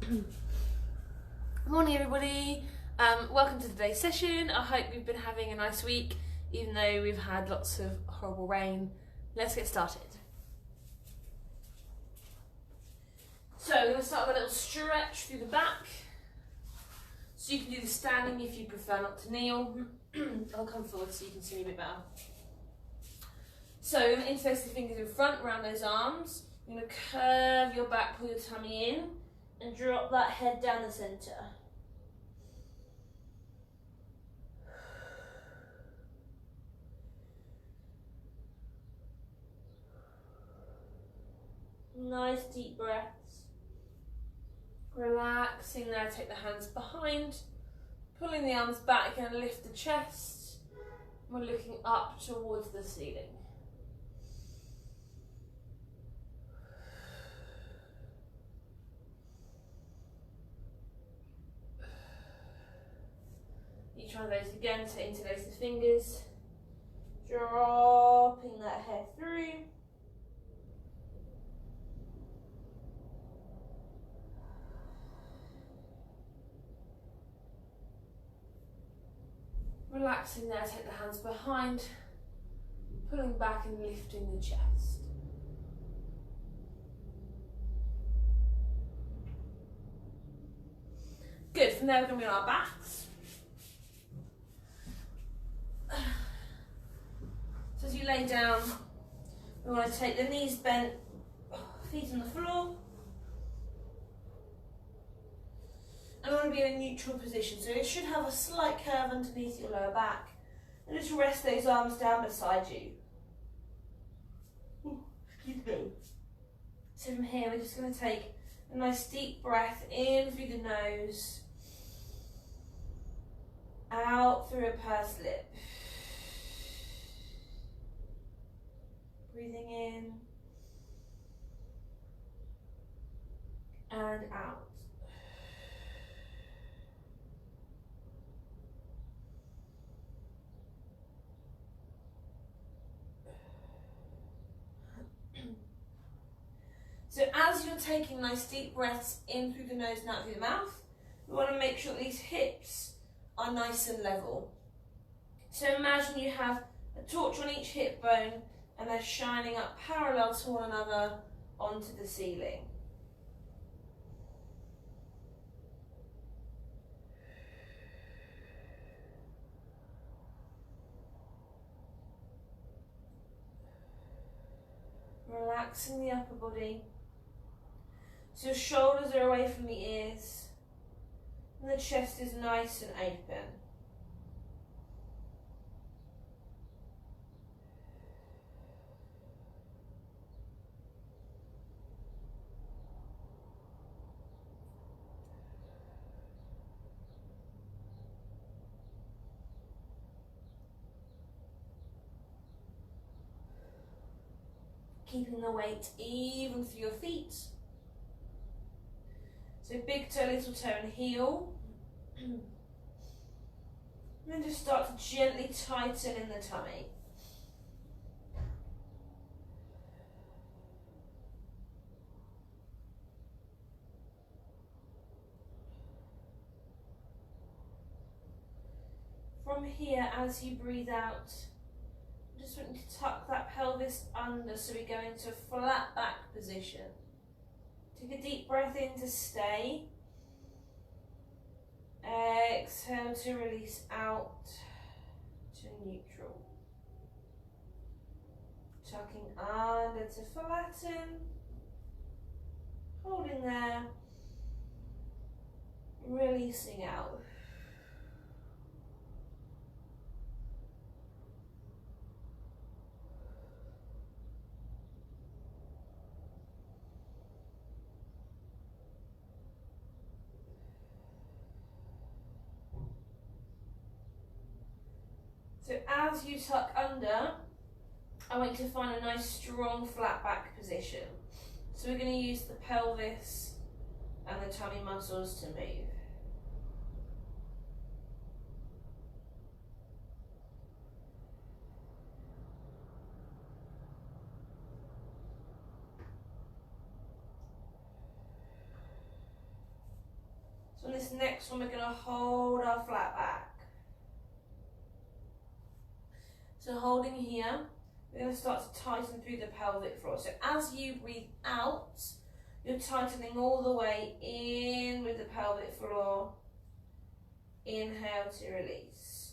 Good morning, everybody. Welcome to today's session. I hope you've been having a nice week, even though we've had lots of horrible rain. Let's get started. So we're going to start with a little stretch through the back. So you can do the standing if you prefer not to kneel. I'll come forward so you can see me a bit better. So you're going to interlace the fingers in front around those arms. You're going to curve your back, pull your tummy in, and drop that head down the centre. Nice deep breaths. Relaxing there, take the hands behind, pulling the arms back and lift the chest. We're looking up towards the ceiling. Each one of those again to interlace the fingers, dropping that head through. Relaxing there, take the hands behind, pulling back and lifting the chest. Good, from there we're going to be on our backs. So as you lay down, we want to take the knees bent, feet on the floor. And we want to be in a neutral position, so you should have a slight curve underneath your lower back. And just rest those arms down beside you. Excuse me. So from here, we're just going to take a nice deep breath in through the nose, out through a pursed lip. Breathing in and out. So as you're taking nice deep breaths in through the nose and out through the mouth, we want to make sure that these hips are nice and level. So imagine you have a torch on each hip bone and they're shining up parallel to one another onto the ceiling. Relaxing the upper body. So your shoulders are away from the ears and the chest is nice and open. Keeping the weight even through your feet. So big toe, little toe and heel. And then just start to gently tighten in the tummy. From here, as you breathe out, I just want you to tuck that pelvis under so we go into a flat back position. Take a deep breath in to stay. Exhale to release out to neutral. Tucking under to flatten. Holding there. Releasing out. So as you tuck under, I want you to find a nice strong flat back position. So we're going to use the pelvis and the tummy muscles to move. So on this next one, we're going to hold our flat back. So holding here, we're going to start to tighten through the pelvic floor. So as you breathe out, you're tightening all the way in with the pelvic floor. Inhale to release.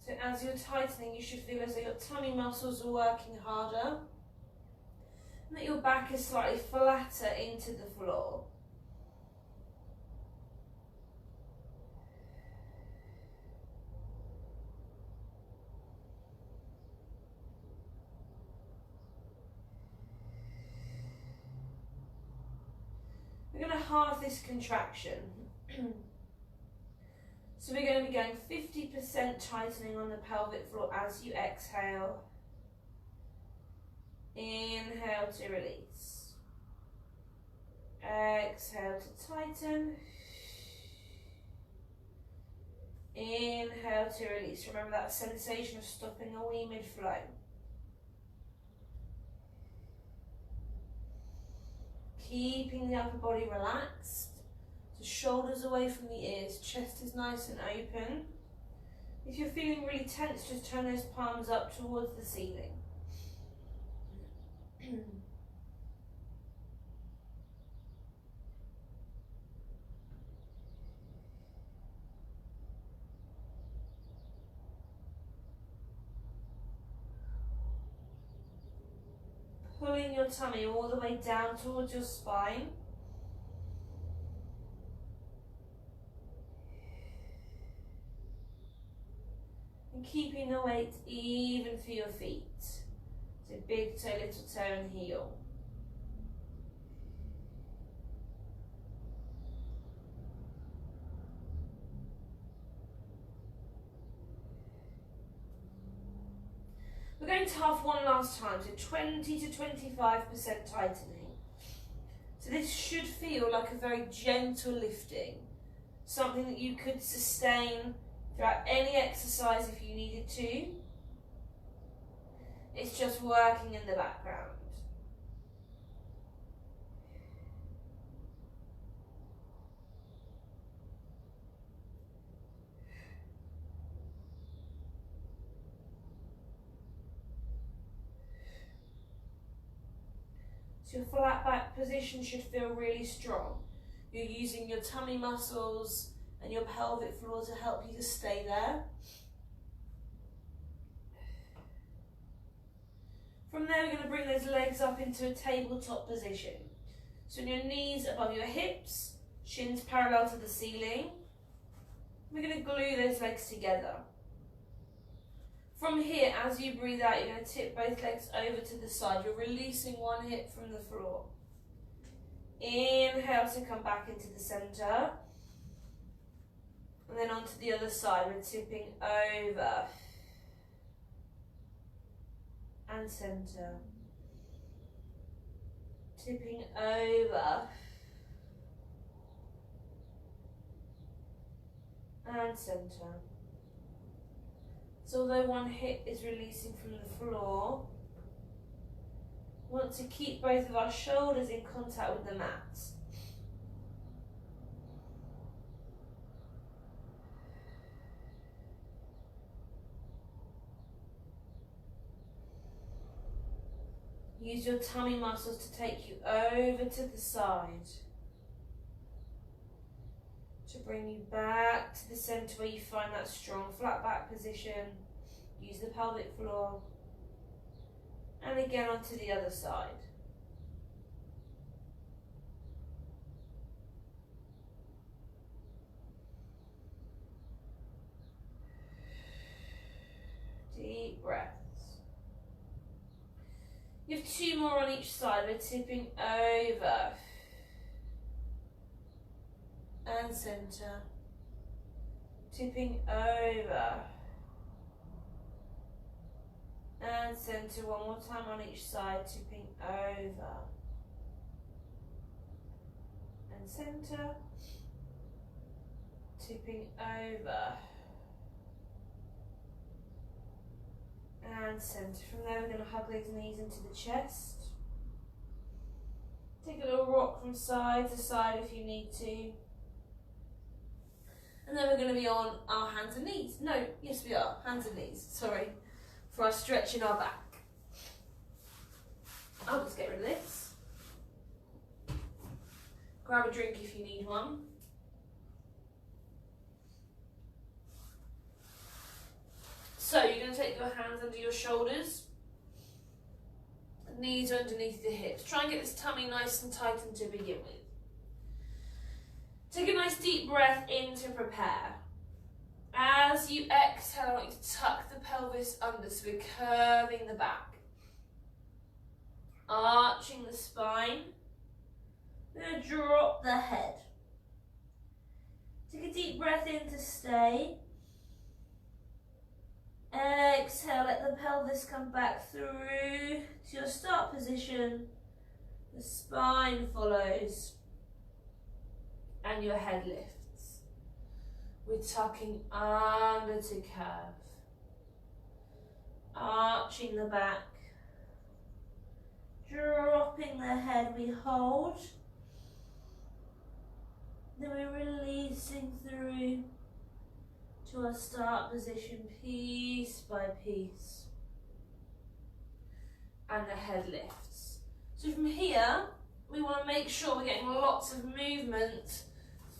So as you're tightening, you should feel as though your tummy muscles are working harder and that your back is slightly flatter into the floor. We're going to halve this contraction. So we're going to be going 50% tightening on the pelvic floor as you exhale. Inhale to release. Exhale to tighten. Inhale to release. Remember that sensation of stopping a wee mid-flow. Keeping the upper body relaxed. So shoulders away from the ears, chest is nice and open. If you're feeling really tense, just turn those palms up towards the ceiling. Pulling your tummy all the way down towards your spine. And keeping the weight even for your feet. So big toe, little toe and heel. We're going to half one last time, so 20 to 25% tightening. So this should feel like a very gentle lifting, something that you could sustain throughout any exercise if you needed to. It's just working in the background. So your flat back position should feel really strong. You're using your tummy muscles and your pelvic floor to help you to stay there. From there, we're going to bring those legs up into a tabletop position. So your knees above your hips, shins parallel to the ceiling. We're going to glue those legs together. From here, as you breathe out, you're going to tip both legs over to the side. You're releasing one hip from the floor. Inhale to come back into the center. And then onto the other side, we're tipping over. And center. Tipping over. And center. So although one hip is releasing from the floor, we want to keep both of our shoulders in contact with the mat. Use your tummy muscles to take you over to the side, to bring you back to the center where you find that strong flat back position. Use the pelvic floor. And again onto the other side. Deep breaths. You have two more on each side. We're tipping over. And center. Tipping over. And centre one more time on each side, tipping over. And centre, tipping over. And centre. From there we're going to hug those knees into the chest. Take a little rock from side to side if you need to. And then we're going to be on our hands and knees. No, yes we are, hands and knees, sorry. For our stretch in our back. I'll just get rid of this. Grab a drink if you need one. So you're going to take your hands under your shoulders. Knees underneath the hips. Try and get this tummy nice and tightened to begin with. Take a nice deep breath in to prepare. As you exhale, I want you to tuck the pelvis under, so we're curving the back. Arching the spine. We're going to drop the head. Take a deep breath in to stay. Exhale, let the pelvis come back through to your start position. The spine follows. And your head lifts. We're tucking under to curve. Arching the back. Dropping the head, we hold. Then we're releasing through to our start position, piece by piece. And the head lifts. So from here, we want to make sure we're getting lots of movement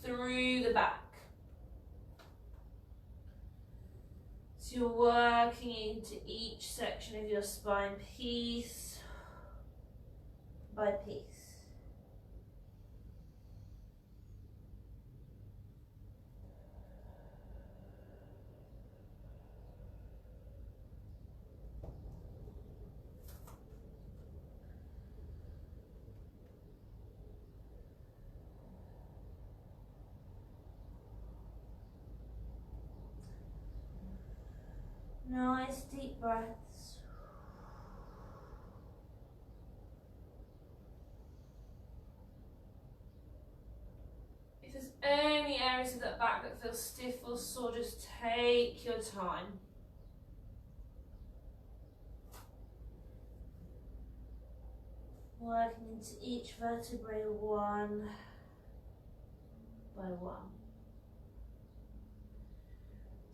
through the back. So you're working into each section of your spine, piece by piece. Nice deep breaths. If there's any areas of that back that feel stiff or sore, just take your time. Working into each vertebrae one by one.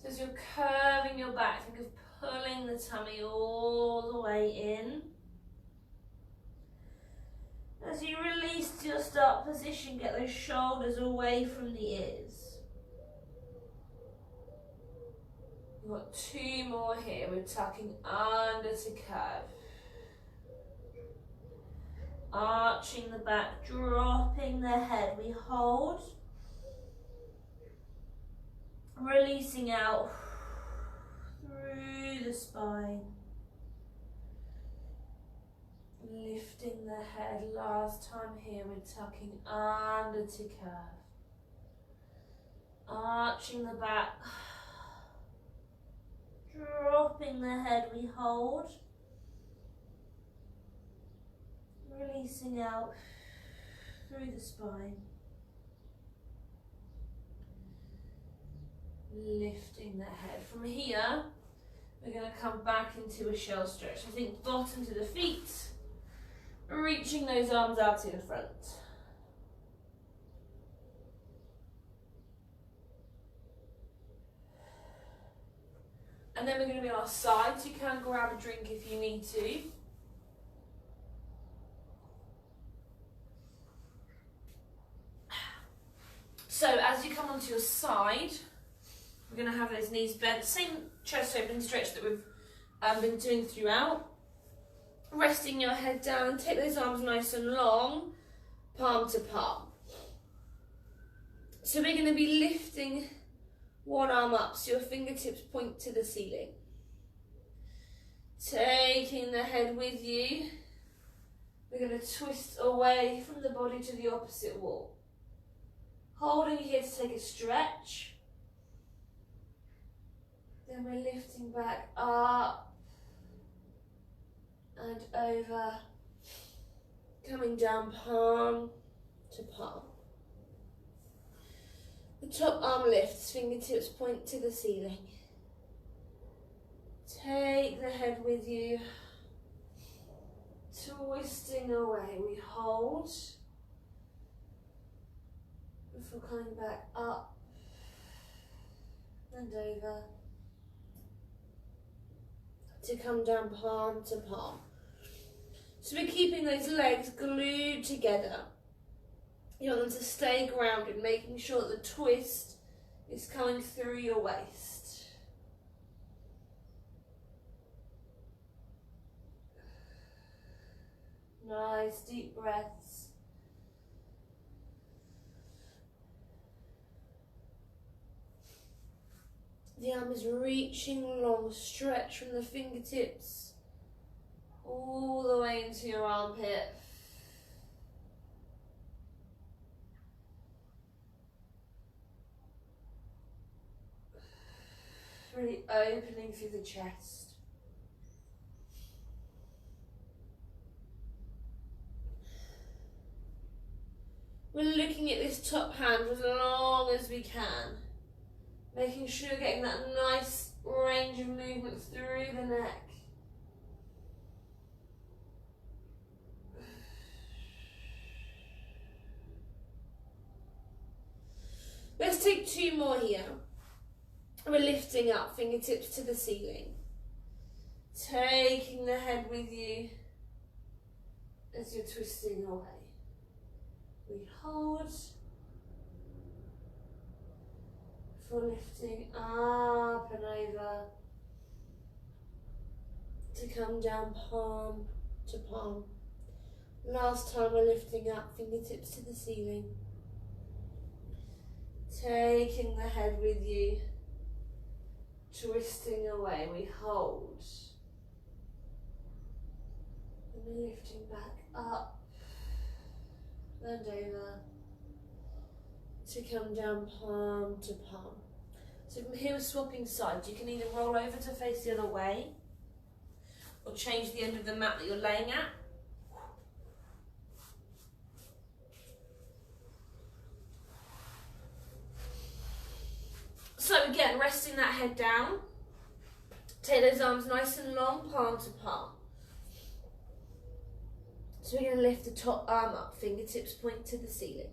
So as you're curving your back, think of pulling the tummy all the way in. As you release to your start position, get those shoulders away from the ears. We've got two more here. We're tucking under to curve. Arching the back, dropping the head. We hold. Releasing out through the spine. Lifting the head. Last time here, we're tucking under to curve. Arching the back. Dropping the head, we hold. Releasing out through the spine. Lifting the head. From here, we're going to come back into a shell stretch. I think bottom to the feet, reaching those arms out in front. And then we're going to be on our side, so you can grab a drink if you need to. So as you come onto your side, we're going to have those knees bent, same chest opening stretch that we've been doing throughout. Resting your head down, take those arms nice and long, palm to palm. So we're going to be lifting one arm up, so your fingertips point to the ceiling. Taking the head with you, we're going to twist away from the body to the opposite wall. Holding here to take a stretch. Then we're lifting back up and over, coming down palm to palm. The top arm lifts, fingertips point to the ceiling. Take the head with you, twisting away. We hold before coming back up and over to come down palm to palm. So we're keeping those legs glued together. You want them to stay grounded, making sure that the twist is coming through your waist. Nice deep breaths. The arm is reaching long, stretch from the fingertips all the way into your armpit. Really opening through the chest. We're looking at this top hand for as long as we can, making sure you're getting that nice range of movement through the neck. Let's take 2 more here. We're lifting up, fingertips to the ceiling. Taking the head with you as you're twisting away. We hold for lifting up and over to come down palm to palm. Last time we're lifting up, fingertips to the ceiling. Taking the head with you, twisting away. We hold. And we're lifting back up and over to come down palm to palm. So from here we're swapping sides. You can either roll over to face the other way or change the end of the mat that you're laying at. So again, resting that head down. Take those arms nice and long, palm to palm. So we're going to lift the top arm up, fingertips point to the ceiling.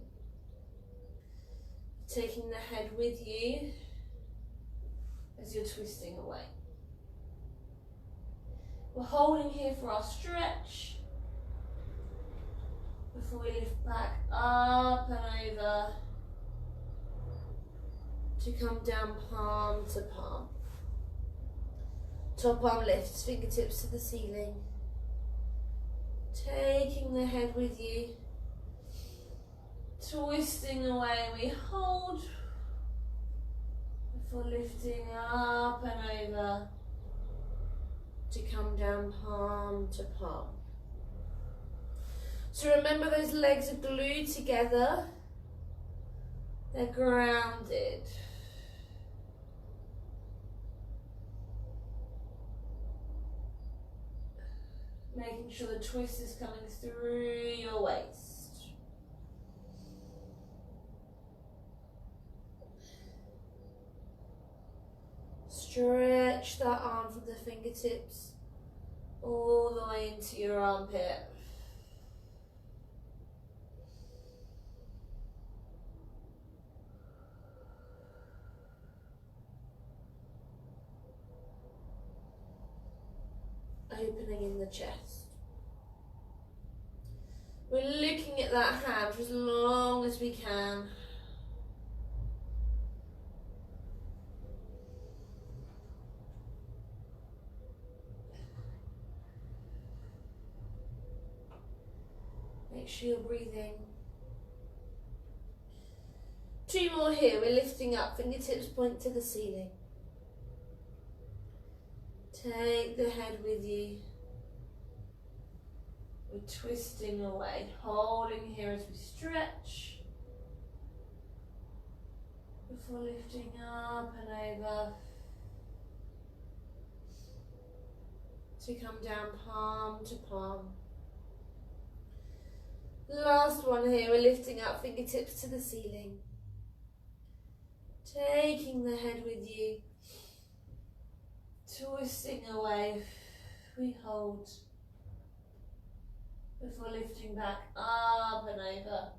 Taking the head with you as you're twisting away. We're holding here for our stretch before we lift back up and over to come down palm to palm. Top arm lifts, fingertips to the ceiling. Taking the head with you, twisting away. We hold before lifting up and over to come down palm to palm. So remember, those legs are glued together. They're grounded. Making sure the twist is coming through your waist. Stretch that arm from the fingertips all the way into your armpit. Opening in the chest. We're looking at that hand for as long as we can. Make sure you're breathing. 2 more here. We're lifting up, fingertips point to the ceiling. Take the head with you. We're twisting away, holding here as we stretch before lifting up and over to come down palm to palm. Last one here, we're lifting up fingertips to the ceiling. Taking the head with you. Twisting away. We hold. Before lifting back up and over.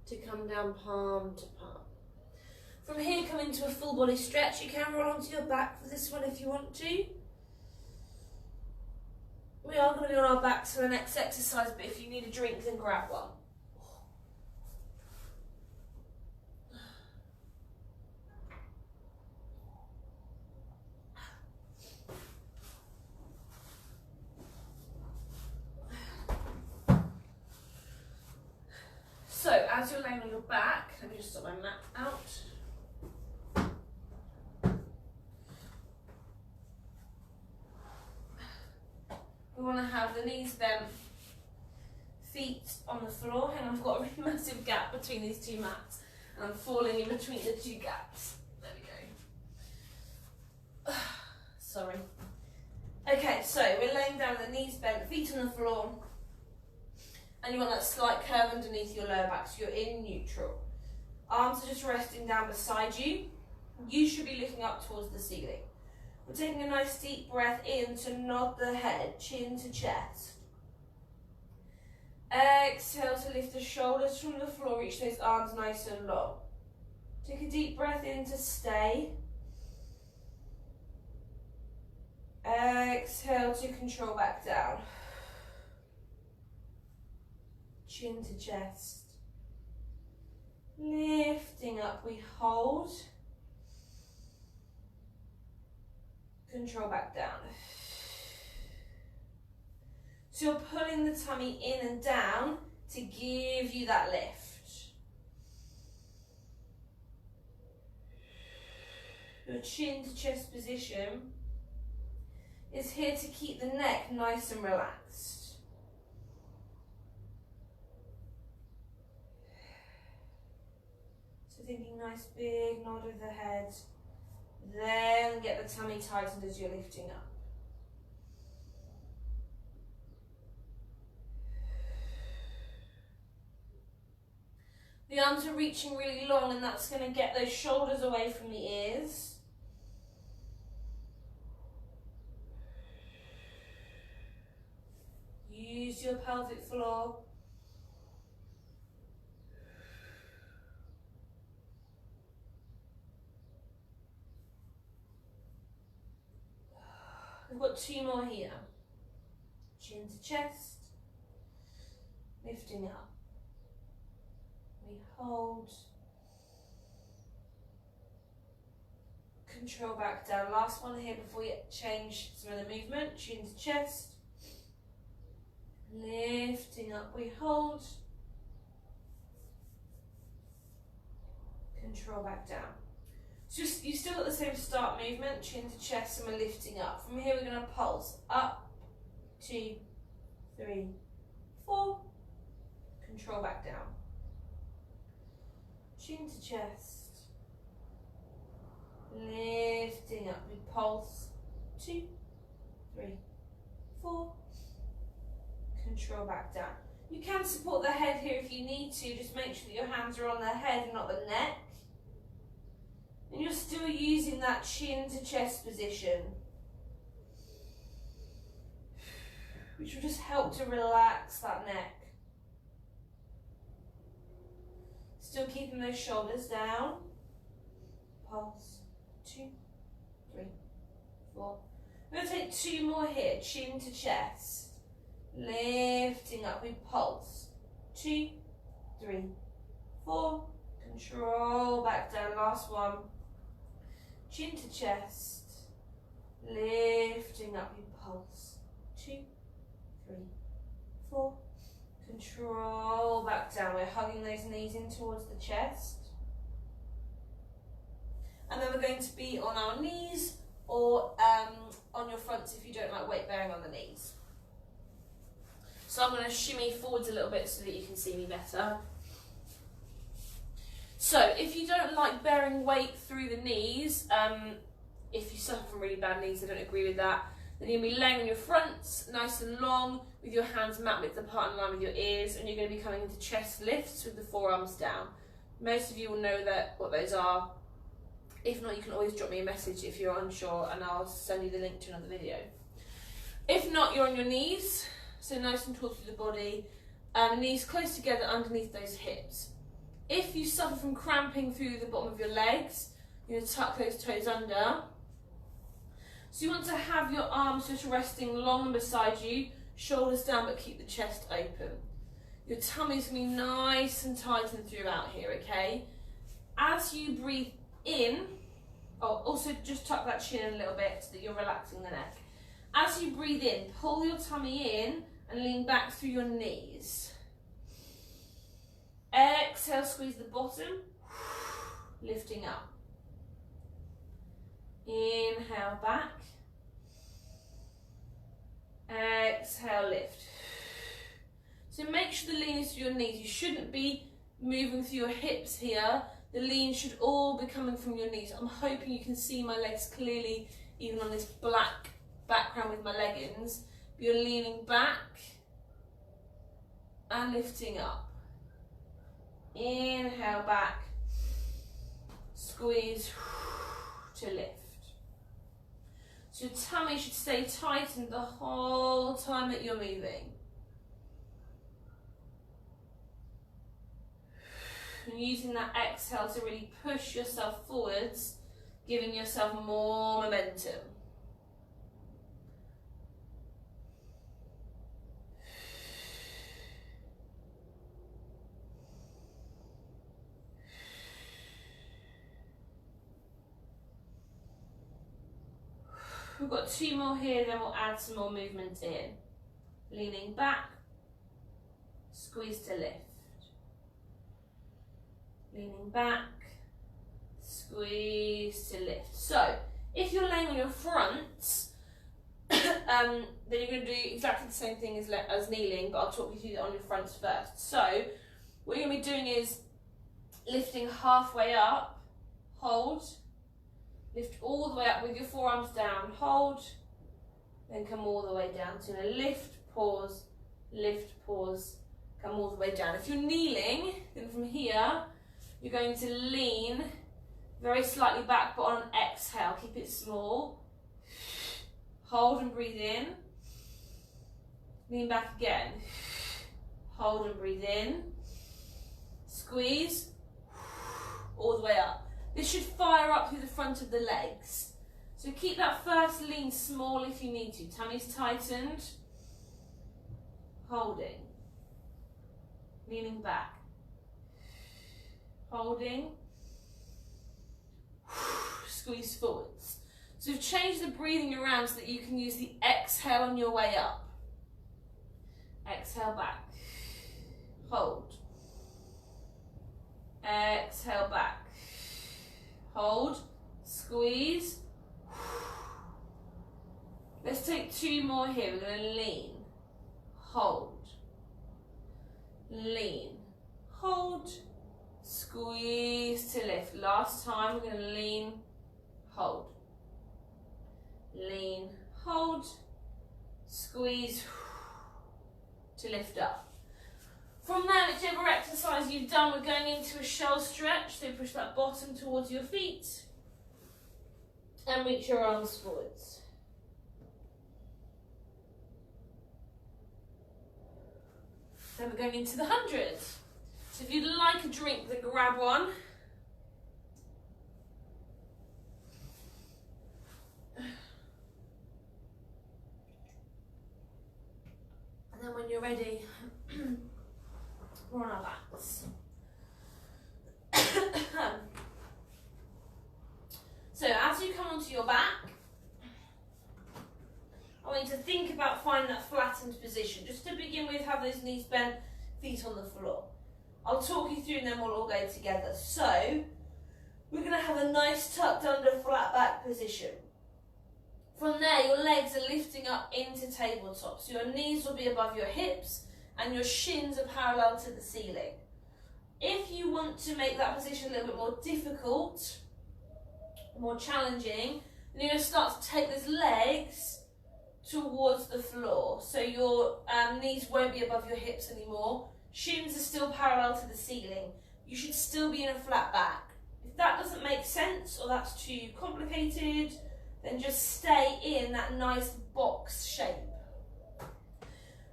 To come down palm to palm. From here, come into a full body stretch. You can roll onto your back for this one if you want to. We are going to be on our backs for the next exercise, but if you need a drink, then grab one. So, as you're laying on your back, let me just sort my mat out. We want to have the knees bent, feet on the floor, and I've got a really massive gap between these two mats, and I'm falling in between the two gaps. There we go. Sorry. Okay, so we're laying down with the knees bent, feet on the floor, and you want that slight curve underneath your lower back, so you're in neutral. Arms are just resting down beside you. You should be looking up towards the ceiling. We're taking a nice deep breath in to nod the head, chin to chest. Exhale to lift the shoulders from the floor, reach those arms nice and long. Take a deep breath in to stay. Exhale to control back down. Chin to chest. Lifting up, we hold. Control back down. So you're pulling the tummy in and down to give you that lift. Your chin to chest position is here to keep the neck nice and relaxed. So thinking nice big nod of the head. Then get the tummy tightened as you're lifting up. The arms are reaching really long, and that's going to get those shoulders away from the ears. Use your pelvic floor. We've got two more here. Chin to chest, lifting up. We hold. Control back down. Last one here before we change some of the movement. Chin to chest, lifting up. We hold. Control back down. So you still got the same start movement, chin to chest, and we're lifting up. From here we're going to pulse up, 2, 3, 4, control back down. Chin to chest, lifting up, we pulse, 2, 3, 4, control back down. You can support the head here if you need to, just make sure that your hands are on the head and not the neck. And you're still using that chin to chest position, which will just help to relax that neck. Still keeping those shoulders down. Pulse, 2, 3, 4. We're going to take two more here, chin to chest. Lifting up, we pulse, 2, 3, 4. Control back down, last one. Chin to chest, lifting up, you pulse, 2, 3, 4, control back down. We're hugging those knees in towards the chest. And then we're going to be on our knees or on your fronts if you don't like weight bearing on the knees. So I'm going to shimmy forwards a little bit so that you can see me better. So if you don't like bearing weight through the knees, if you suffer from really bad knees, I don't agree with that, Then you're going to be laying on your fronts, nice and long, with your hands mat width apart in line with your ears, and you're going to be coming into chest lifts with the forearms down. Most of you will know what those are. If not, you can always drop me a message if you're unsure, and I'll send you the link to another video. If not, you're on your knees, so nice and tall through the body, knees close together underneath those hips. If you suffer from cramping through the bottom of your legs, you're going to tuck those toes under. So you want to have your arms just resting long and beside you, shoulders down, but keep the chest open. Your tummy's going to be nice and tightened throughout here, okay? As you breathe in, also just tuck that chin in a little bit so that you're relaxing the neck. As you breathe in, pull your tummy in and lean back through your knees. Exhale, squeeze the bottom, lifting up. Inhale back. Exhale, lift. So make sure the lean is through your knees. You shouldn't be moving through your hips here. The lean should all be coming from your knees. I'm hoping you can see my legs clearly, even on this black background with my leggings. You're leaning back and lifting up. Inhale back, squeeze to lift. So your tummy should stay tightened the whole time that you're moving. And using that exhale to really push yourself forwards, giving yourself more momentum. We've got 2 more here, then we'll add some more movement in. Leaning back, squeeze to lift. Leaning back, squeeze to lift. So, if you're laying on your front, then you're going to do exactly the same thing as kneeling, but I'll talk you through that on your fronts first. So, what you're going to be doing is lifting halfway up, hold, lift all the way up with your forearms down, hold, then come all the way down. So lift, pause, come all the way down. If you're kneeling, then from here, you're going to lean very slightly back, but on an exhale, keep it small. Hold and breathe in. Lean back again. Hold and breathe in. Squeeze, all the way up. This should fire up through the front of the legs. So keep that first lean small if you need to. Tummy's tightened. Holding. Leaning back. Holding. Squeeze forwards. So we've changed the breathing around so that you can use the exhale on your way up. Exhale back. Hold. Exhale back. Hold, squeeze. Let's take 2 more here. We're going to lean, hold, lean, hold, squeeze to lift. Last time, we're going to lean, hold, lean, hold, squeeze to lift up. From there, whichever exercise you've done, we're going into a shell stretch. So push that bottom towards your feet and reach your arms forwards. Then we're going into the 100. So if you'd like a drink, then grab one. And then when you're ready, we're on our backs. So as you come onto your back, I want you to think about finding that flattened position. Just to begin with, have those knees bent, feet on the floor. I'll talk you through and then we'll all go together. So we're going to have a nice tucked under flat back position. From there, your legs are lifting up into tabletop. So your knees will be above your hips and your shins are parallel to the ceiling. If you want to make that position a little bit more difficult, more challenging, then you're going to start to take those legs towards the floor. So your knees won't be above your hips anymore. Shins are still parallel to the ceiling. You should still be in a flat back. If that doesn't make sense or that's too complicated, then just stay in that nice box shape.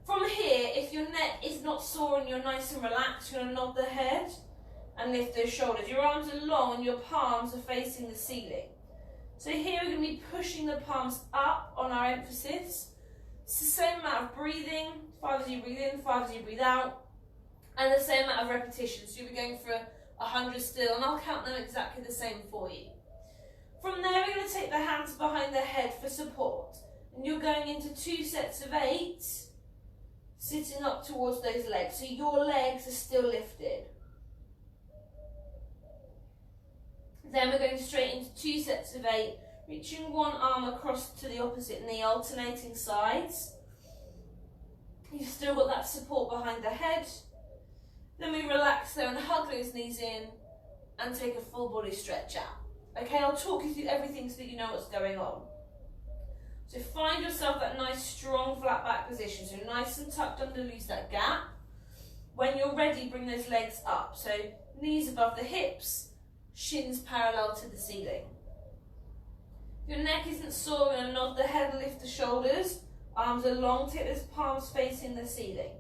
From here, if your neck is not sore and you're nice and relaxed, you're going to nod the head and lift those shoulders. Your arms are long and your palms are facing the ceiling. So here we're going to be pushing the palms up on our emphasis. It's the same amount of breathing, 5 as you breathe in, 5 as you breathe out, and the same amount of repetitions. So you'll be going for 100 still, and I'll count them exactly the same for you. From there, we're going to take the hands behind the head for support, and you're going into 2 sets of 8, sitting up towards those legs. So your legs are still lifted. Then we're going straight into 2 sets of 8, reaching one arm across to the opposite knee, alternating sides. You've still got that support behind the head. Then we relax there and hug those knees in and take a full body stretch out. Okay, I'll talk you through everything so that you know what's going on. So find yourself that nice strong flat back position. So nice and tucked under, lose that gap. When you're ready, bring those legs up. So knees above the hips, shins parallel to the ceiling. If your neck isn't sore, and nod the head, lift the shoulders. Arms are long, take those palms facing the ceiling.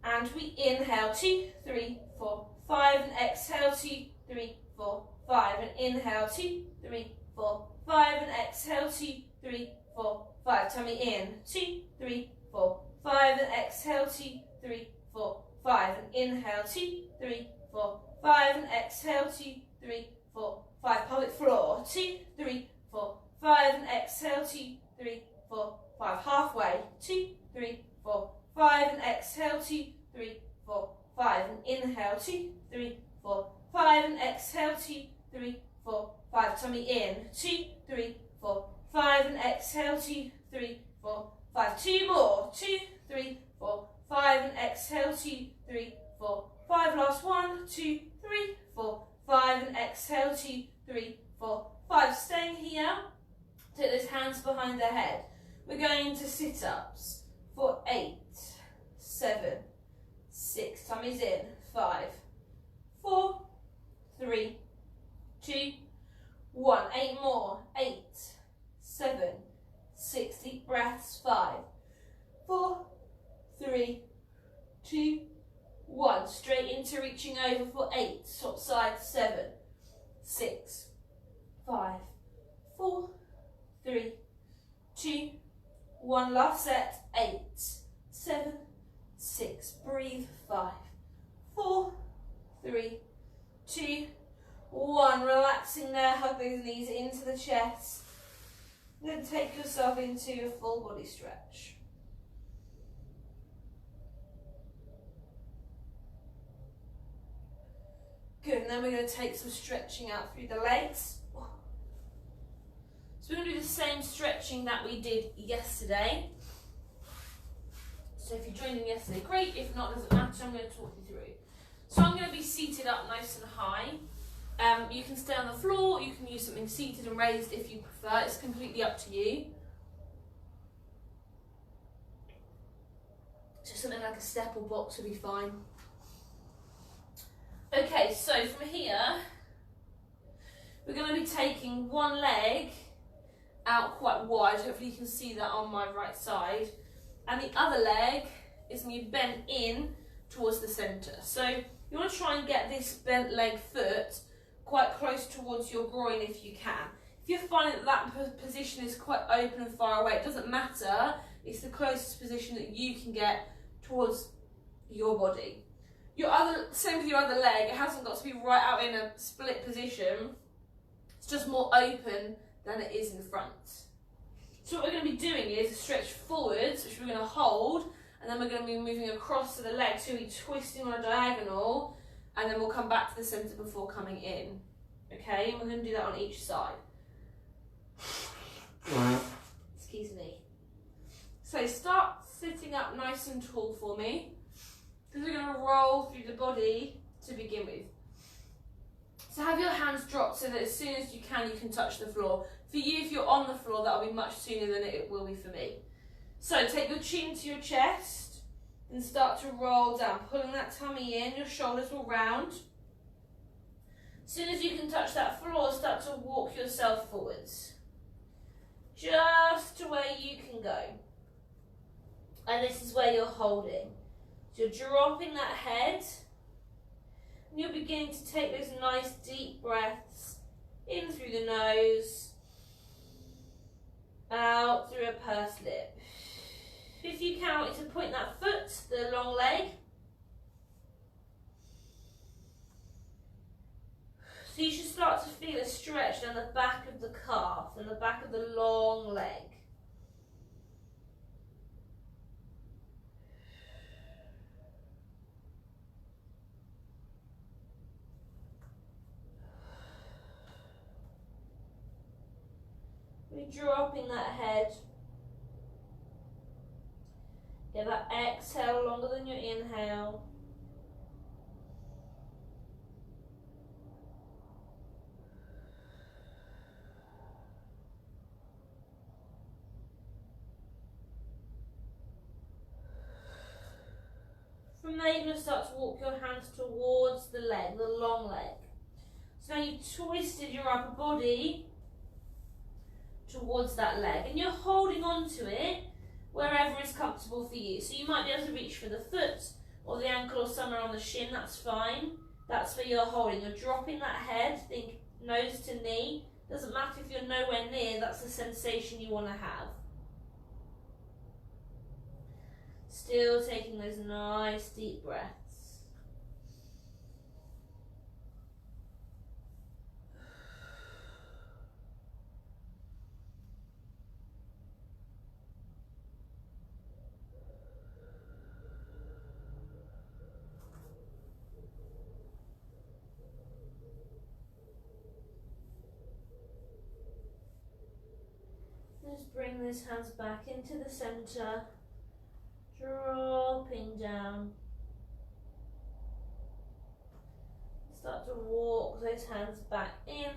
And we inhale, 2, 3, 4, 5, and exhale, 2, 3, 4, 5, and inhale, 2, 3, 4, 5, and exhale, 2, 3, 4, 5. Tummy in, 2, 3, 4, 5, and exhale, 2, 3, 4, 5, and inhale, 2, 3, 4, 5, and exhale, 2, 3, 4, 5. Pelvic floor, 2, 3, 4, 5, and exhale, 2, 3, 4, 5. Halfway, 2, 3, 4, 5, and exhale, 2, 3, 4, 5, and inhale, 2, 3, 4, 5, and exhale, 2, 3, 4, 5. Tummy in, 2, 3, 4, 5, and exhale, 2, 3, 4, 5. 2 more, 2, 3, 4, 5, and exhale, 2, 3, 4, 5. Last 1, 2, 3, 4, 5, and exhale, 2, 3, 4, 5. Staying here, take those hands behind the head. We're going into sit-ups for 8, 7, 6, tummy's in, 5, 4, 3, 2, 1. 8 more, 8, 7, 6, deep breaths, 5, 4, 3, 2, 1. Straight into reaching over for 8, top side, 7, 6, 5, 4, 3, 2, 1. Last set, 8, 7, 6, breathe, 5, 4, 3, 2, 1. Relaxing there, hug those knees into the chest. Then take yourself into a full body stretch. Good, and then we're going to take some stretching out through the legs. So we're going to do the same stretching that we did yesterday. So if you joined in yesterday, great. If not, doesn't matter. I'm going to talk you through. So I'm going to be seated up nice and high. You can stay on the floor. You can use something seated and raised if you prefer. It's completely up to you. So something like a step or box would be fine. Okay, so from here, we're going to be taking one leg out quite wide. Hopefully you can see that on my right side. And the other leg is going to be bent in towards the centre. So you want to try and get this bent leg foot quite close towards your groin if you can. If you're finding that that position is quite open and far away, it doesn't matter. It's the closest position that you can get towards your body. Same with your other leg, it hasn't got to be right out in a split position. It's just more open than it is in front. So what we're going to be doing is a stretch forwards, which we're going to hold, and then we're going to be moving across to the leg, so we're twisting on a diagonal, and then we'll come back to the centre before coming in. Okay, and we're going to do that on each side. Excuse me. So start sitting up nice and tall for me, because we're going to roll through the body to begin with. So have your hands dropped so that as soon as you can touch the floor. For you, if you're on the floor, that'll be much sooner than it will be for me. So take your chin to your chest and start to roll down, pulling that tummy in, your shoulders will round. As soon as you can touch that floor, start to walk yourself forwards. Just to where you can go. And this is where you're holding. So you're dropping that head. And you're beginning to take those nice deep breaths in through the nose, out through a pursed lip. If you can, I want you to point that foot, the long leg. So you should start to feel a stretch down the back of the calf and the back of the long leg. We're dropping that head. Get that exhale longer than your inhale. From there, you're going to start to walk your hands towards the leg, the long leg. So now you've twisted your upper body towards that leg, and you're holding on to it wherever is comfortable for you. So you might be able to reach for the foot or the ankle or somewhere on the shin, that's fine. That's where you're holding. You're dropping that head, think nose to knee. Doesn't matter if you're nowhere near, that's the sensation you want to have. Still taking those nice deep breaths. Just bring those hands back into the center, dropping down. Start to walk those hands back in.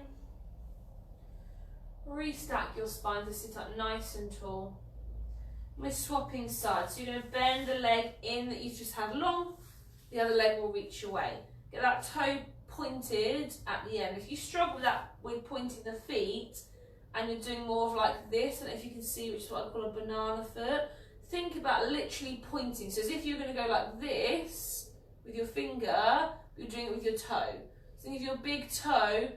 Restack your spine to sit up nice and tall. We're swapping sides. So you're going to bend the leg in that you've just had long, the other leg will reach away. Get that toe pointed at the end. If you struggle with that, with pointing the feet, and you're doing more of like this, and if you can see, which is what I call a banana foot, think about literally pointing. So as if you're going to go like this with your finger, you're doing it with your toe. So think of your big toe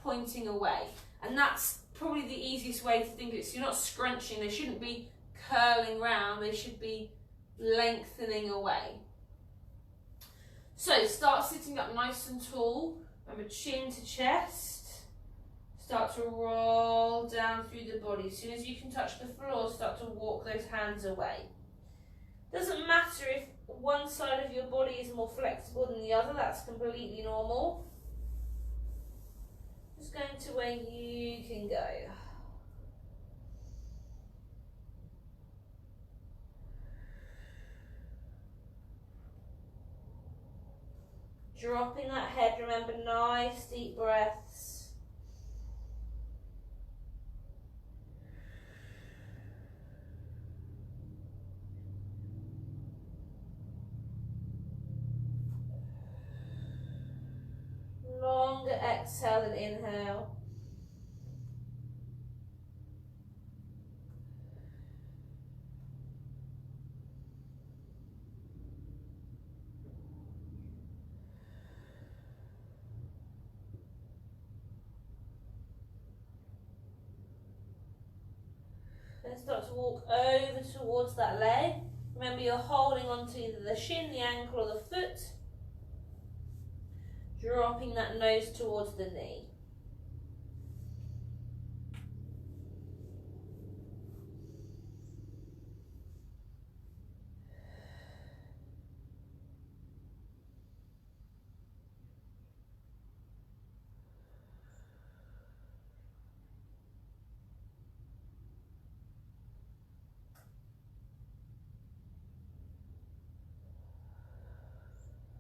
pointing away. And that's probably the easiest way to think of it. So you're not scrunching, they shouldn't be curling round, they should be lengthening away. So start sitting up nice and tall. Remember, chin to chest. Start to roll down through the body. As soon as you can touch the floor, start to walk those hands away. Doesn't matter if one side of your body is more flexible than the other, that's completely normal. Just going to where you can go. Dropping that head, remember, nice deep breaths. Longer exhale than inhale. Then start to walk over towards that leg. Remember, you're holding onto either the shin, the ankle, or the foot. Dropping that nose towards the knee.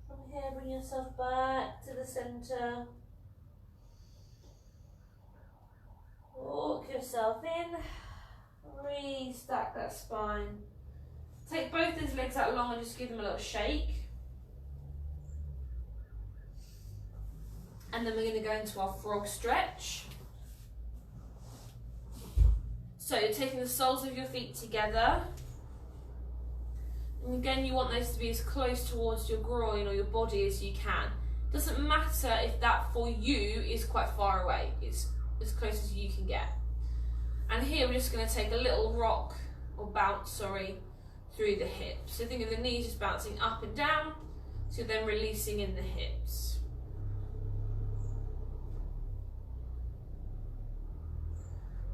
From here, bring yourself back to the center. Walk yourself yourself in. Restack that spine. Take both those legs out long and just give them a little shake. And then we're going to go into our frog stretch. So you're taking the soles of your feet together. And again, you want those to be as close towards your groin or your body as you can. Doesn't matter if that for you is quite far away. It's as close as you can get. And here we're just going to take a little rock, or bounce, sorry, through the hips. So think of the knees just bouncing up and down, so then releasing in the hips.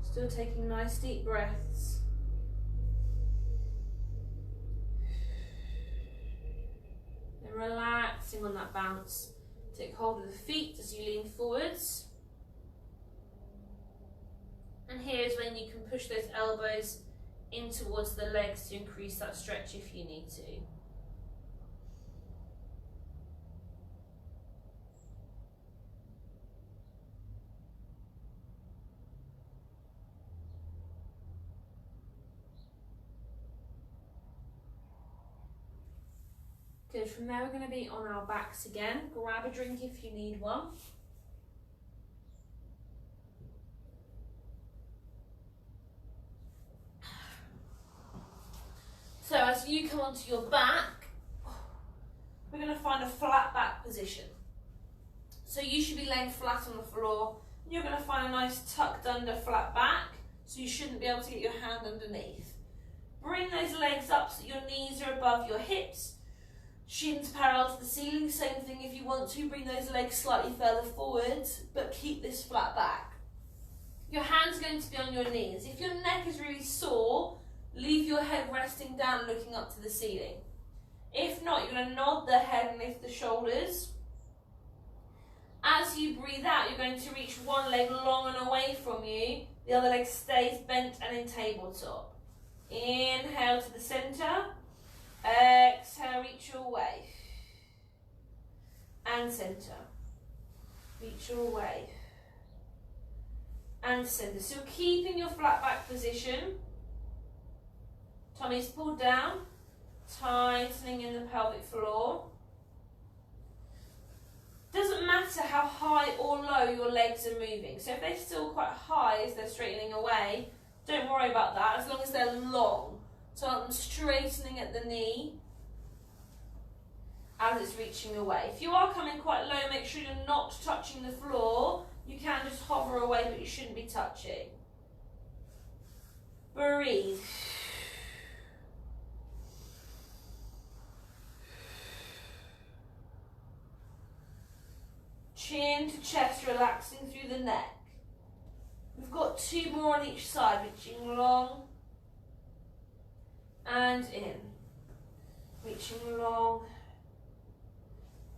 Still taking nice deep breaths. Then relaxing on that bounce. Take hold of the feet as you lean forwards. And here's when you can push those elbows in towards the legs to increase that stretch if you need to. Good, from there we're going to be on our backs again. Grab a drink if you need one. So as you come onto your back, we're going to find a flat back position. So you should be laying flat on the floor. You're going to find a nice tucked under flat back, so you shouldn't be able to get your hand underneath. Bring those legs up so that your knees are above your hips. Shins parallel to the ceiling. Same thing if you want to. Bring those legs slightly further forward, but keep this flat back. Your hands are going to be on your knees. If your neck is really sore, leave your head resting down, looking up to the ceiling. If not, you're going to nod the head and lift the shoulders. As you breathe out, you're going to reach one leg long and away from you. The other leg stays bent and in tabletop. Inhale to the center. Exhale, reach your way. And center. Reach your way. And center. So you're keeping your flat back position. Tummy's pulled down, tightening in the pelvic floor. Doesn't matter how high or low your legs are moving. So if they're still quite high as they're straightening away, don't worry about that, as long as they're long. So I'm straightening at the knee as it's reaching away. If you are coming quite low, make sure you're not touching the floor. You can just hover away, but you shouldn't be touching. Breathe. Chin to chest, relaxing through the neck. We've got 2 more on each side, reaching long and in. Reaching long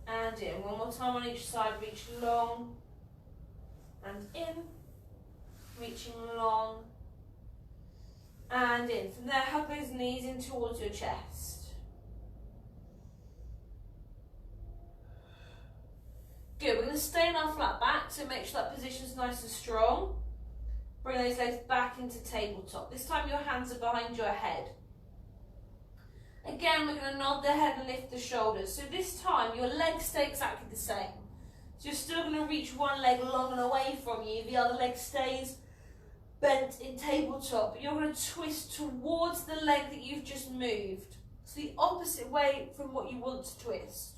and in. One more time on each side, reach long and in. Reaching long and in. From there, hug those knees in towards your chest. Good, we're going to stay in our flat back, so make sure that position is nice and strong. Bring those legs back into tabletop. This time your hands are behind your head. Again, we're going to nod the head and lift the shoulders. So this time your legs stay exactly the same. So you're still going to reach one leg long and away from you. The other leg stays bent in tabletop. But you're going to twist towards the leg that you've just moved. So the opposite way from what you want to twist.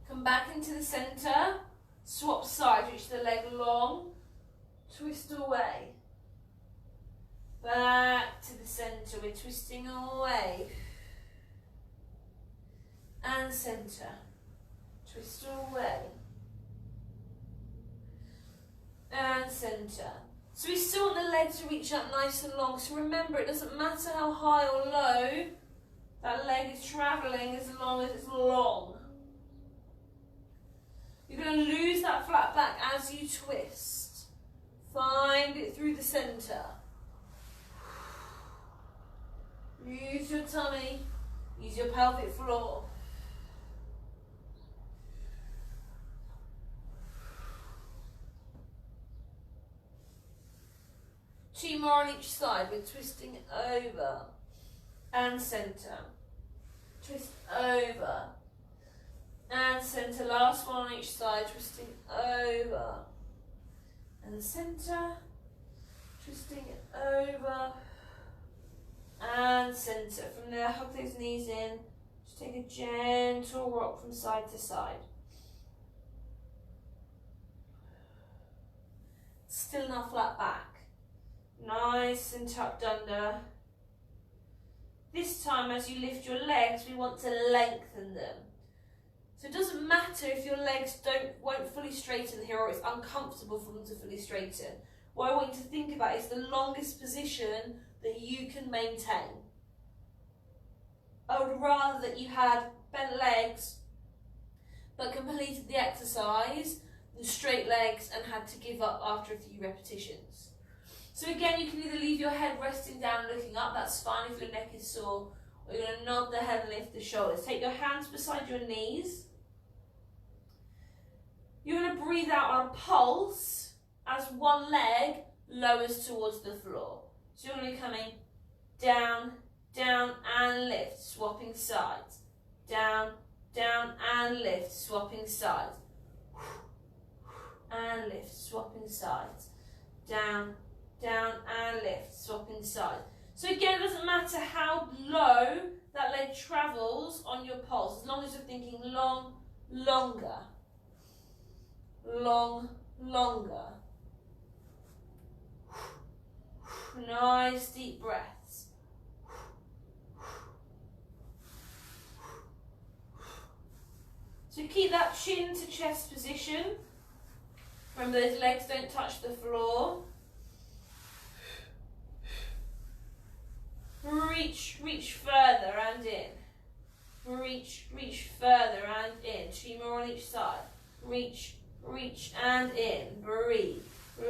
Come back into the center, swap sides, reach the leg long, twist away. Back to the center, we're twisting away. And center, twist away. And center. So we still want the legs to reach up nice and long. So remember, it doesn't matter how high or low that leg is traveling as long as it's long. You're going to lose that flat back as you twist. Find it through the center. Use your tummy. Use your pelvic floor. 2 more on each side. We're twisting over and centre. Twist over and centre. Last one on each side, twisting over and centre. Twisting over and centre. From there, hug those knees in. Just take a gentle rock from side to side. Still in our flat back. Nice and tucked under. This time, as you lift your legs, we want to lengthen them. So it doesn't matter if your legs won't fully straighten here, or it's uncomfortable for them to fully straighten. What I want you to think about is the longest position that you can maintain. I would rather that you had bent legs but completed the exercise than straight legs and had to give up after a few repetitions. So again, you can either leave your head resting down and looking up, that's fine if your neck is sore, or you're going to nod the head and lift the shoulders. Take your hands beside your knees. You're going to breathe out on a pulse as one leg lowers towards the floor. So you're going to be coming down, down and lift, swapping sides. Down, down and lift, swapping sides. And lift, swapping sides. Down, down and lift, swapping sides. So again, it doesn't matter how low that leg travels on your pulse, as long as you're thinking long, longer. Long, longer. Nice deep breaths. So keep that chin to chest position. Remember, those legs don't touch the floor. Reach further and in. Reach further and in. 2 more on each side. Reach and in. Breathe.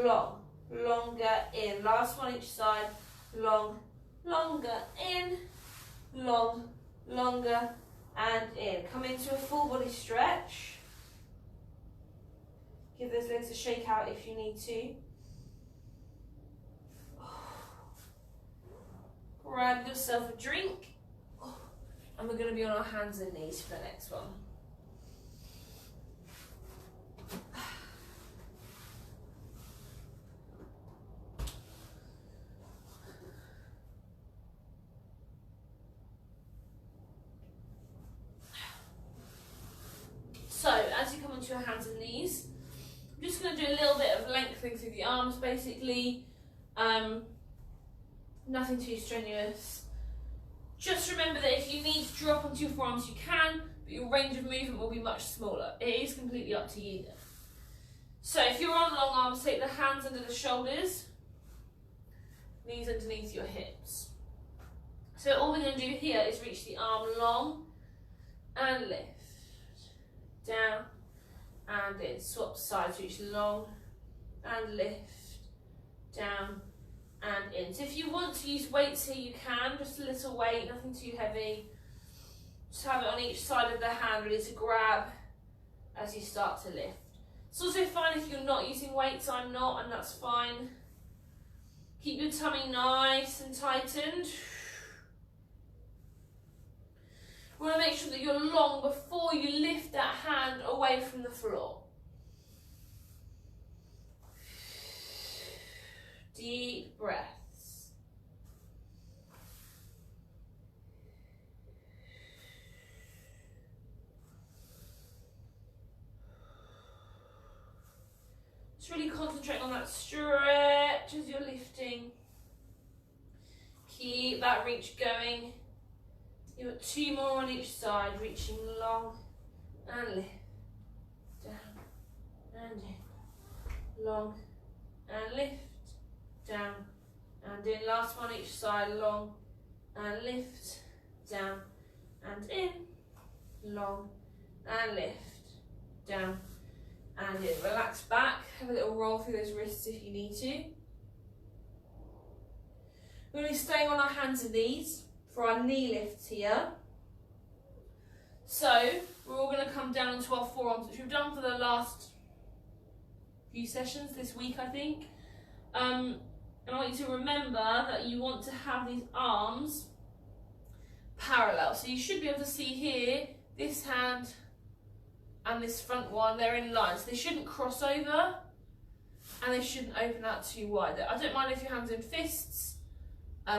Long, longer in. Last one each side. Long, longer in. Long, longer and in. Come into a full body stretch. Give those legs a shake out if you need to. Grab yourself a drink. And we're going to be on our hands and knees for the next one. So, as you come onto your hands and knees, I'm just going to do a little bit of lengthening through the arms, basically. Nothing too strenuous. Just remember that if you need to drop onto your forearms, you can, but your range of movement will be much smaller. It is completely up to you. So if you're on long arms, take the hands under the shoulders, knees underneath your hips. So all we're going to do here is reach the arm long and lift. Down and in. Swap sides, reach long and lift. Down and in. So if you want to use weights here, you can, just a little weight, nothing too heavy. Just have it on each side of the hand, ready to grab as you start to lift. It's also fine if you're not using weights, I'm not, and that's fine. Keep your tummy nice and tightened. We want to make sure that you're long before you lift that hand away from the floor. Deep breaths. Just really concentrate on that stretch as you're lifting. Keep that reach going. You've got 2 more on each side, reaching long and lift. Down and in. Long and lift. Down and in. Last one each side, long and lift. Down and in. Long and lift. Down and in. Relax back. Have a little roll through those wrists if you need to. We're going to be staying on our hands and knees for our knee lifts here. So we're all going to come down onto our forearms, which we've done for the last few sessions this week, I think. And And I want you to remember that you want to have these arms parallel. So you should be able to see here, this hand and this front one, they're in line. So they shouldn't cross over and they shouldn't open out too wide. I don't mind if your hands are in fists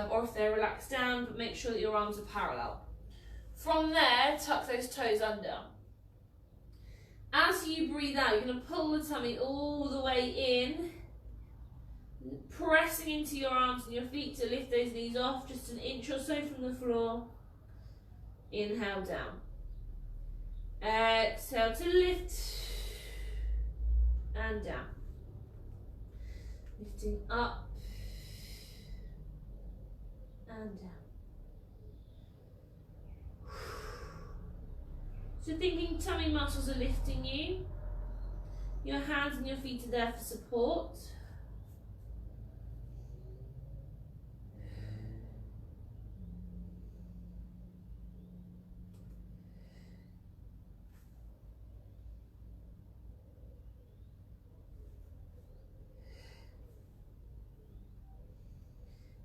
or if they're relaxed down, but make sure that your arms are parallel. From there, tuck those toes under. As you breathe out, you're going to pull the tummy all the way in, pressing into your arms and your feet to lift those knees off just an inch or so from the floor. Inhale down. Exhale to lift and down. Lifting up and down. So thinking tummy muscles are lifting you. Your hands and your feet are there for support.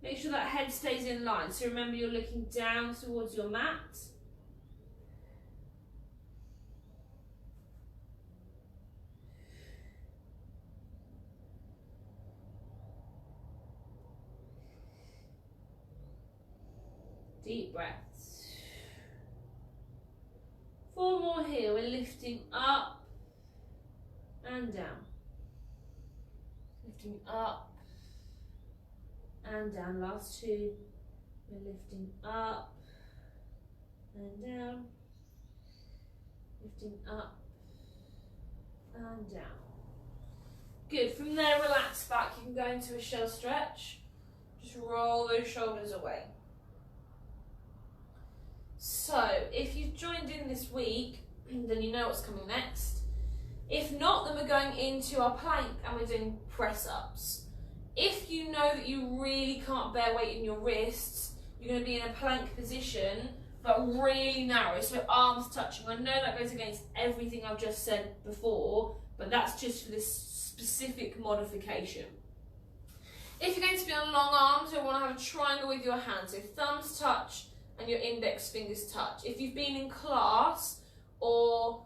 Make sure that head stays in line. So remember, you're looking down towards your mat. Deep breaths. 4 more here. We're lifting up and down. Lifting up and down. Last 2. We're lifting up and down. Lifting up and down. Good. From there, relax back. You can go into a shell stretch. Just roll those shoulders away. So, if you've joined in this week, then you know what's coming next. If not, then we're going into our plank and we're doing press-ups. If you know that you really can't bear weight in your wrists, you're going to be in a plank position, but really narrow, so arms touching. I know that goes against everything I've just said before, but that's just for this specific modification. If you're going to be on long arms, you'll want to have a triangle with your hands, so thumbs touch and your index fingers touch. If you've been in class or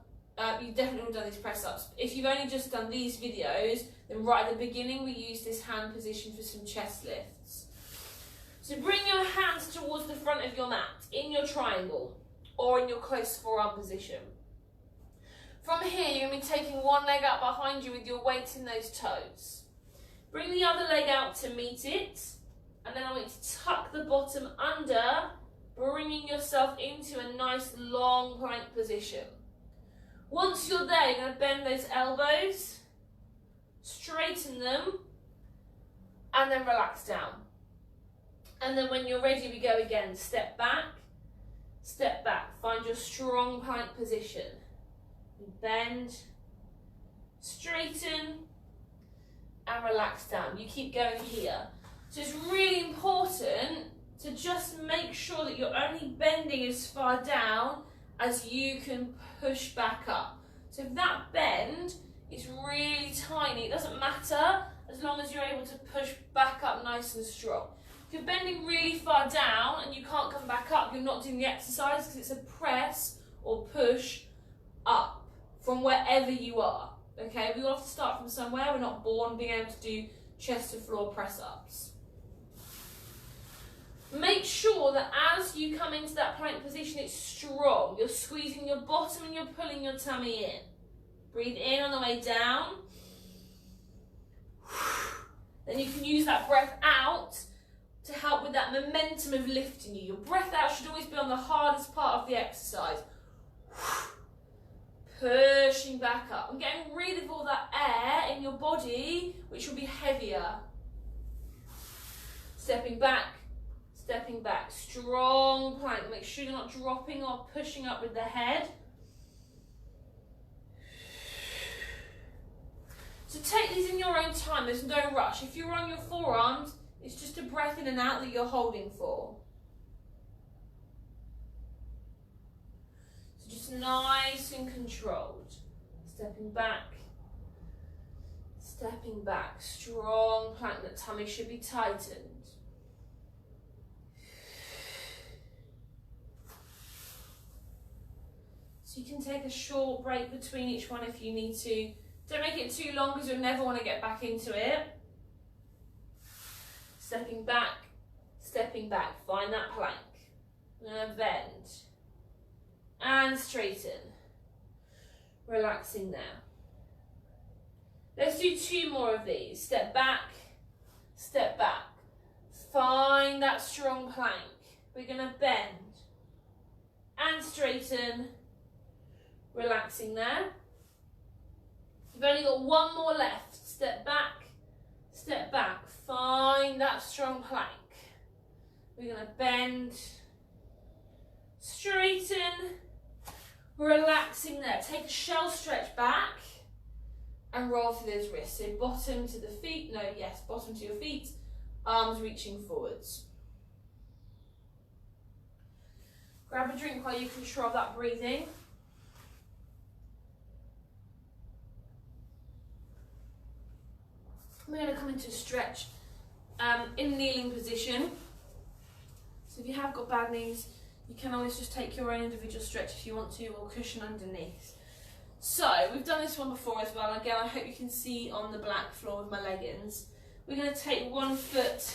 you've definitely done these press-ups. If you've only just done these videos, then right at the beginning we use this hand position for some chest lifts. So bring your hands towards the front of your mat in your triangle or in your close forearm position. From here, you're going to be taking one leg out behind you with your weight in those toes. Bring the other leg out to meet it, and then I want you to tuck the bottom under, bringing yourself into a nice long plank position. Once you're there, you're going to bend those elbows, straighten them, and then relax down. And then when you're ready, we go again. Step back, find your strong plank position. Bend, straighten, and relax down. You keep going here. So it's really important to just make sure that you're only bending as far down as you can push back up. So if that bend is really tiny, it doesn't matter as long as you're able to push back up nice and strong. If you're bending really far down and you can't come back up, you're not doing the exercise because it's a press or push up from wherever you are. Okay, we all have to start from somewhere. We're not born being able to do chest to floor press ups. Make sure that as you come into that plank position, it's strong. You're squeezing your bottom and you're pulling your tummy in. Breathe in on the way down. Then you can use that breath out to help with that momentum of lifting you. Your breath out should always be on the hardest part of the exercise. Pushing back up and getting rid of all that air in your body, which will be heavier. Stepping back, strong plank. Make sure you're not dropping or pushing up with the head. So take these in your own time, there's no rush. If you're on your forearms, it's just a breath in and out that you're holding for. So just nice and controlled. Stepping back, Stepping back, strong plank, the tummy should be tightened. So you can take a short break between each one if you need to. Don't make it too long because you'll never want to get back into it. Stepping back, find that plank. We're going to bend and straighten. Relaxing there. Let's do 2 more of these. Step back, find that strong plank. We're going to bend and straighten. Relaxing there. You've only got 1 more left. Step back, find that strong plank. We're going to bend, straighten, relaxing there. Take a shell stretch back and roll through those wrists. So bottom to the feet, bottom to your feet, arms reaching forwards. Grab a drink while you control that breathing. We're going to come into a stretch in kneeling position. So if you have got bad knees, you can always just take your own individual stretch if you want to, or cushion underneath. So we've done this one before as well. Again, I hope you can see on the black floor with my leggings. We're going to take one foot,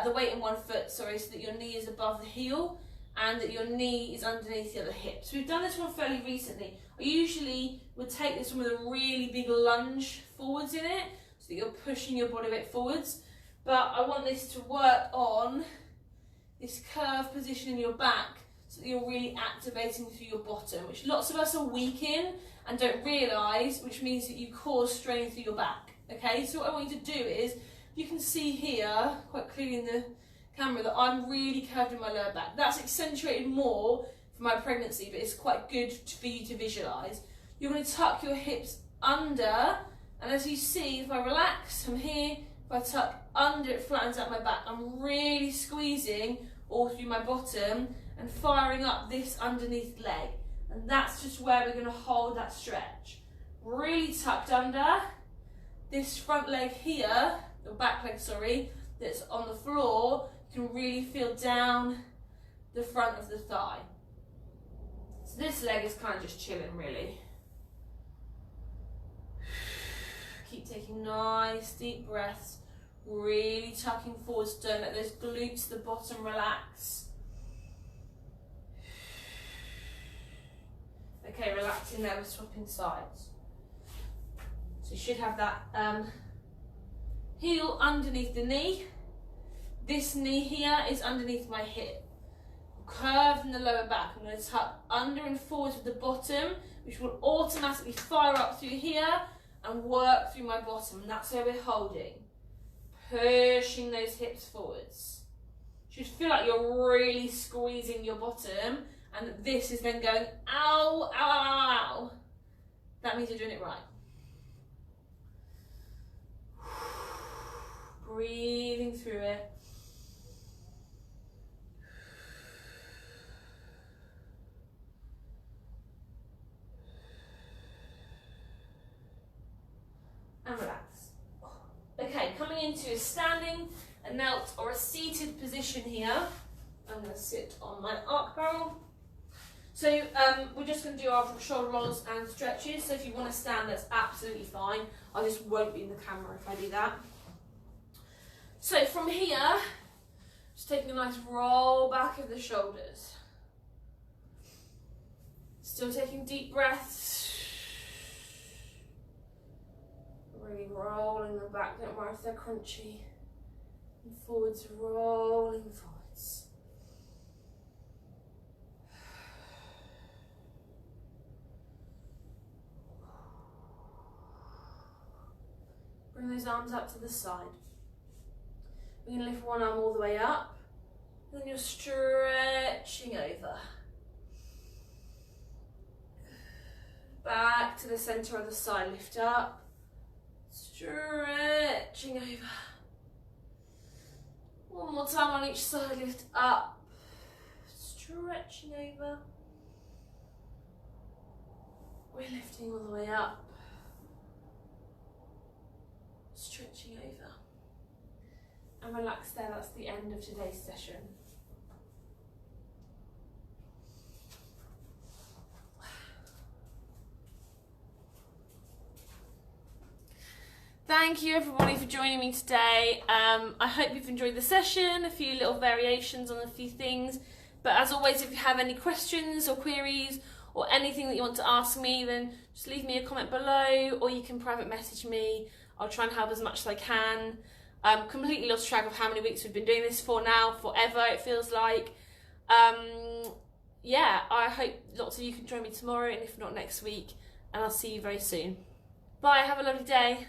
the weight in one foot, so that your knee is above the heel and that your knee is underneath the other hip. So we've done this one fairly recently. I usually would take this one with a really big lunge forwards in it, so that you're pushing your body weight forwards. But I want this to work on this curved position in your back, so that you're really activating through your bottom, which lots of us are weak in and don't realise, which means that you cause strain through your back. Okay, so what I want you to do is, you can see here quite clearly in the camera that I'm really curved in my lower back. That's accentuated more for my pregnancy, but it's quite good for you to visualise. You're going to tuck your hips under, and as you see, if I relax from here, if I tuck under, it flattens out my back. I'm really squeezing all through my bottom and firing up this underneath leg. And that's just where we're going to hold that stretch. Really tucked under. This front leg here, or back leg, sorry, that's on the floor, you can really feel down the front of the thigh. So this leg is kind of just chilling, really. Keep taking nice deep breaths, really tucking forwards. Don't let those glutes, the bottom, relax. Okay, relaxing there, we're swapping sides. So you should have that heel underneath the knee. This knee here is underneath my hip. Curved in the lower back. I'm going to tuck under and forwards with the bottom, which will automatically fire up through here and work through my bottom. And that's where we're holding. Pushing those hips forwards. You should feel like you're really squeezing your bottom, and that this is then going, ow, ow, ow, ow. That means you're doing it right. Breathing through it. And relax. Okay, coming into a standing, a knelt or a seated position here. I'm going to sit on my arc barrel. So we're just going to do our shoulder rolls and stretches. So if you want to stand, that's absolutely fine. I just won't be in the camera if I do that. So from here, just taking a nice roll back of the shoulders. Still taking deep breaths. Really rolling them back, don't worry if they're crunchy. And forwards, rolling forwards. Bring those arms up to the side. We're going to lift one arm all the way up, and then you're stretching over. Back to the centre of the side, lift up, stretching over. One more time on each side, lift up, stretching over. We're lifting all the way up. stretching over. And relax there, that's the end of today's session. Thank you everybody for joining me today. I hope you've enjoyed the session, a few little variations on a few things. But as always, if you have any questions or queries or anything that you want to ask me, then just leave me a comment below, or you can private message me. I'll try and help as much as I can. Completely lost track of how many weeks we've been doing this for now, forever it feels like. Yeah, I hope lots of you can join me tomorrow, and if not next week, and I'll see you very soon. Bye, have a lovely day.